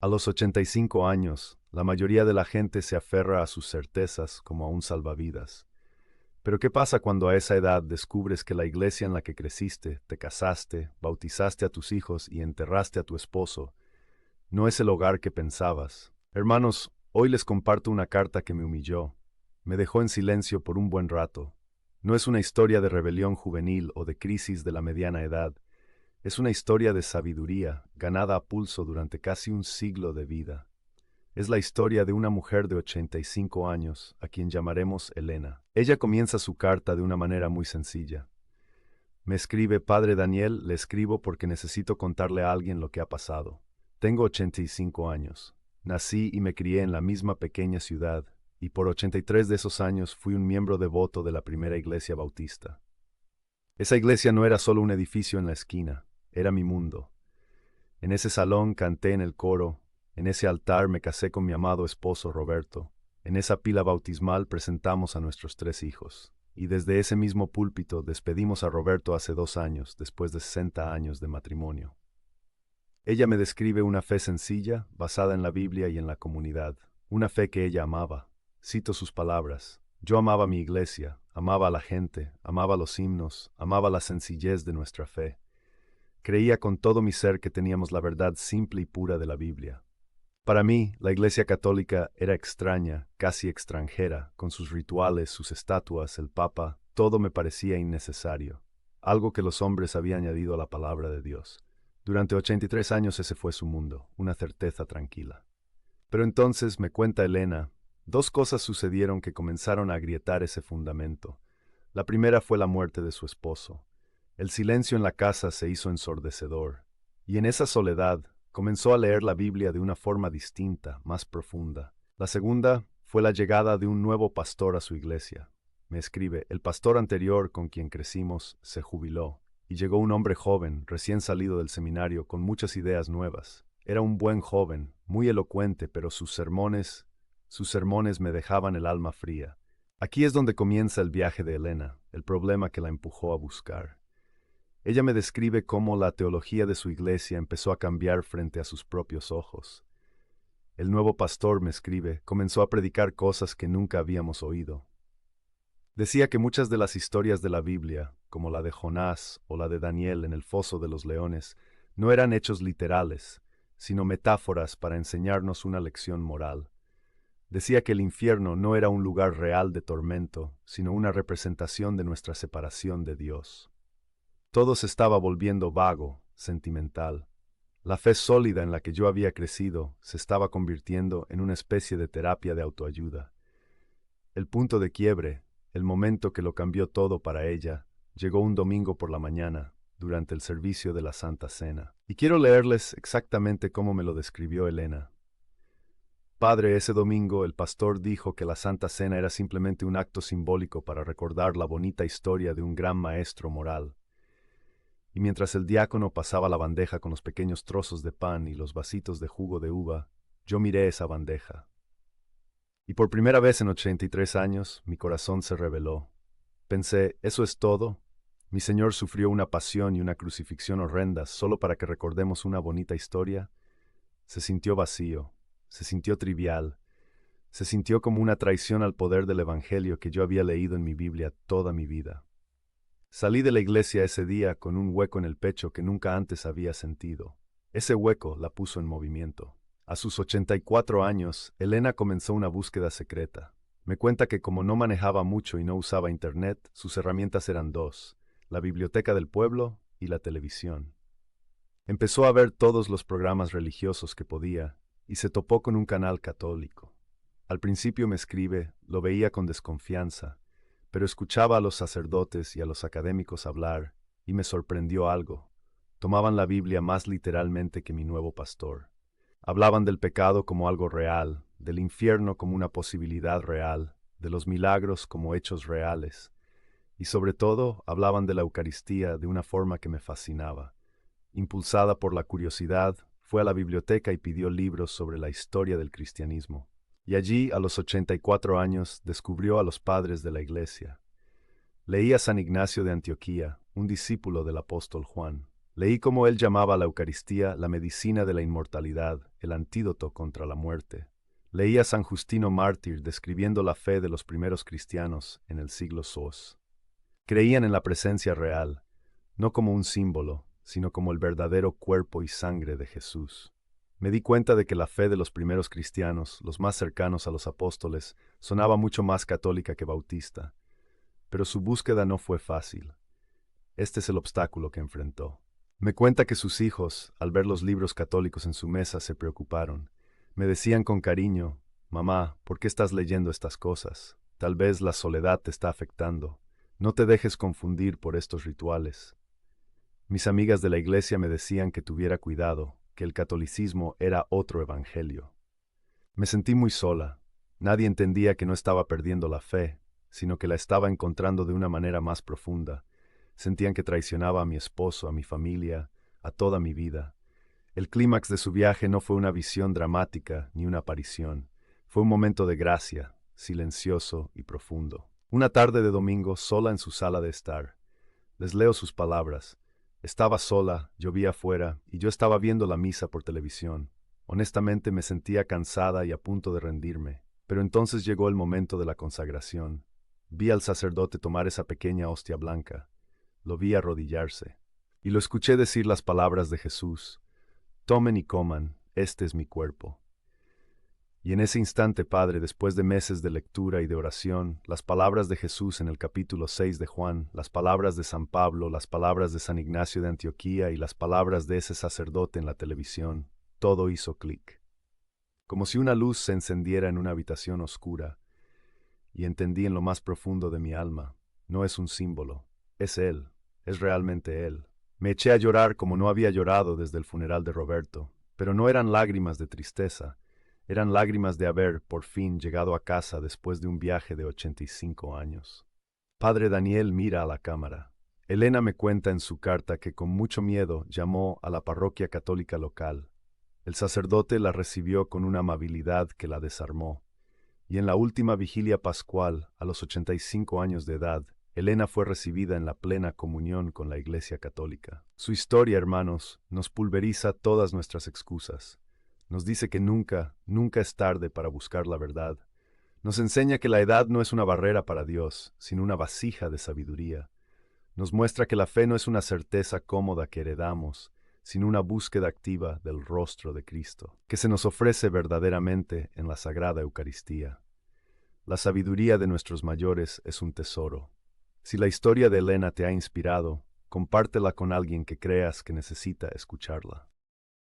A los 85 años, la mayoría de la gente se aferra a sus certezas como a un salvavidas. Pero ¿qué pasa cuando a esa edad descubres que la iglesia en la que creciste, te casaste, bautizaste a tus hijos y enterraste a tu esposo, no es el hogar que pensabas? Hermanos, hoy les comparto una carta que me humilló. Me dejó en silencio por un buen rato. No es una historia de rebelión juvenil o de crisis de la mediana edad. Es una historia de sabiduría, ganada a pulso durante casi un siglo de vida. Es la historia de una mujer de 85 años, a quien llamaremos Elena. Ella comienza su carta de una manera muy sencilla. Me escribe: Padre Daniel, le escribo porque necesito contarle a alguien lo que ha pasado. Tengo 85 años. Nací y me crié en la misma pequeña ciudad, y por 83 de esos años fui un miembro devoto de la primera iglesia bautista. Esa iglesia no era solo un edificio en la esquina, era mi mundo. En ese salón canté en el coro, en ese altar me casé con mi amado esposo Roberto, en esa pila bautismal presentamos a nuestros 3 hijos, y desde ese mismo púlpito despedimos a Roberto hace 2 años, después de 60 años de matrimonio. Ella me describe una fe sencilla, basada en la Biblia y en la comunidad, una fe que ella amaba. Cito sus palabras: yo amaba mi iglesia, amaba a la gente, amaba los himnos, amaba la sencillez de nuestra fe. Creía con todo mi ser que teníamos la verdad simple y pura de la Biblia. Para mí, la Iglesia Católica era extraña, casi extranjera, con sus rituales, sus estatuas, el Papa, todo me parecía innecesario, algo que los hombres habían añadido a la palabra de Dios. Durante 83 años ese fue su mundo, una certeza tranquila. Pero entonces, me cuenta Elena, 2 cosas sucedieron que comenzaron a agrietar ese fundamento. La primera fue la muerte de su esposo. El silencio en la casa se hizo ensordecedor, y en esa soledad comenzó a leer la Biblia de una forma distinta, más profunda. La segunda fue la llegada de un nuevo pastor a su iglesia. Me escribe: el pastor anterior con quien crecimos se jubiló, y llegó un hombre joven, recién salido del seminario, con muchas ideas nuevas. Era un buen joven, muy elocuente, pero sus sermones me dejaban el alma fría. Aquí es donde comienza el viaje de Elena, el problema que la empujó a buscar. Ella me describe cómo la teología de su iglesia empezó a cambiar frente a sus propios ojos. El nuevo pastor, me escribe, comenzó a predicar cosas que nunca habíamos oído. Decía que muchas de las historias de la Biblia, como la de Jonás o la de Daniel en el foso de los leones, no eran hechos literales, sino metáforas para enseñarnos una lección moral. Decía que el infierno no era un lugar real de tormento, sino una representación de nuestra separación de Dios. Todo se estaba volviendo vago, sentimental. La fe sólida en la que yo había crecido se estaba convirtiendo en una especie de terapia de autoayuda. El punto de quiebre, el momento que lo cambió todo para ella, llegó un domingo por la mañana, durante el servicio de la Santa Cena. Y quiero leerles exactamente cómo me lo describió Elena. Padre, ese domingo el pastor dijo que la Santa Cena era simplemente un acto simbólico para recordar la bonita historia de un gran maestro moral. Y mientras el diácono pasaba la bandeja con los pequeños trozos de pan y los vasitos de jugo de uva, yo miré esa bandeja. Y por primera vez en 83 años, mi corazón se rebeló. Pensé, ¿eso es todo? ¿Mi Señor sufrió una pasión y una crucifixión horrendas solo para que recordemos una bonita historia? Se sintió vacío, se sintió trivial, se sintió como una traición al poder del Evangelio que yo había leído en mi Biblia toda mi vida. Salí de la iglesia ese día con un hueco en el pecho que nunca antes había sentido. Ese hueco la puso en movimiento. A sus 84 años, Elena comenzó una búsqueda secreta. Me cuenta que como no manejaba mucho y no usaba internet, sus herramientas eran 2, la biblioteca del pueblo y la televisión. Empezó a ver todos los programas religiosos que podía y se topó con un canal católico. Al principio, me escribe, lo veía con desconfianza, pero escuchaba a los sacerdotes y a los académicos hablar, y me sorprendió algo. Tomaban la Biblia más literalmente que mi nuevo pastor. Hablaban del pecado como algo real, del infierno como una posibilidad real, de los milagros como hechos reales, y sobre todo hablaban de la Eucaristía de una forma que me fascinaba. Impulsada por la curiosidad, fue a la biblioteca y pidió libros sobre la historia del cristianismo. Y allí, a los 84 años, descubrió a los padres de la iglesia. Leía a San Ignacio de Antioquía, un discípulo del apóstol Juan. Leí cómo él llamaba a la Eucaristía la medicina de la inmortalidad, el antídoto contra la muerte. Leí a San Justino Mártir describiendo la fe de los primeros cristianos en el siglo II. Creían en la presencia real, no como un símbolo, sino como el verdadero cuerpo y sangre de Jesús. Me di cuenta de que la fe de los primeros cristianos, los más cercanos a los apóstoles, sonaba mucho más católica que bautista. Pero su búsqueda no fue fácil. Este es el obstáculo que enfrentó. Me cuenta que sus hijos, al ver los libros católicos en su mesa, se preocuparon. Me decían con cariño: «Mamá, ¿por qué estás leyendo estas cosas? Tal vez la soledad te está afectando. No te dejes confundir por estos rituales». Mis amigas de la iglesia me decían que tuviera cuidado, que el catolicismo era otro evangelio. Me sentí muy sola. Nadie entendía que no estaba perdiendo la fe, sino que la estaba encontrando de una manera más profunda. Sentían que traicionaba a mi esposo, a mi familia, a toda mi vida. El clímax de su viaje no fue una visión dramática ni una aparición. Fue un momento de gracia, silencioso y profundo. Una tarde de domingo, sola en su sala de estar. Les leo sus palabras. Estaba sola, llovía afuera, y yo estaba viendo la misa por televisión. Honestamente me sentía cansada y a punto de rendirme. Pero entonces llegó el momento de la consagración. Vi al sacerdote tomar esa pequeña hostia blanca. Lo vi arrodillarse. Y lo escuché decir las palabras de Jesús: «Tomen y coman, este es mi cuerpo». Y en ese instante, Padre, después de meses de lectura y de oración, las palabras de Jesús en el capítulo 6 de Juan, las palabras de San Pablo, las palabras de San Ignacio de Antioquía y las palabras de ese sacerdote en la televisión, todo hizo clic. Como si una luz se encendiera en una habitación oscura, y entendí en lo más profundo de mi alma: no es un símbolo, es Él, es realmente Él. Me eché a llorar como no había llorado desde el funeral de Roberto, pero no eran lágrimas de tristeza. Eran lágrimas de haber, por fin, llegado a casa después de un viaje de 85 años. Padre Daniel mira a la cámara. Elena me cuenta en su carta que con mucho miedo llamó a la parroquia católica local. El sacerdote la recibió con una amabilidad que la desarmó. Y en la última vigilia pascual, a los 85 años de edad, Elena fue recibida en la plena comunión con la Iglesia Católica. Su historia, hermanos, nos pulveriza todas nuestras excusas. Nos dice que nunca, nunca es tarde para buscar la verdad. Nos enseña que la edad no es una barrera para Dios, sino una vasija de sabiduría. Nos muestra que la fe no es una certeza cómoda que heredamos, sino una búsqueda activa del rostro de Cristo, que se nos ofrece verdaderamente en la Sagrada Eucaristía. La sabiduría de nuestros mayores es un tesoro. Si la historia de Elena te ha inspirado, compártela con alguien que creas que necesita escucharla.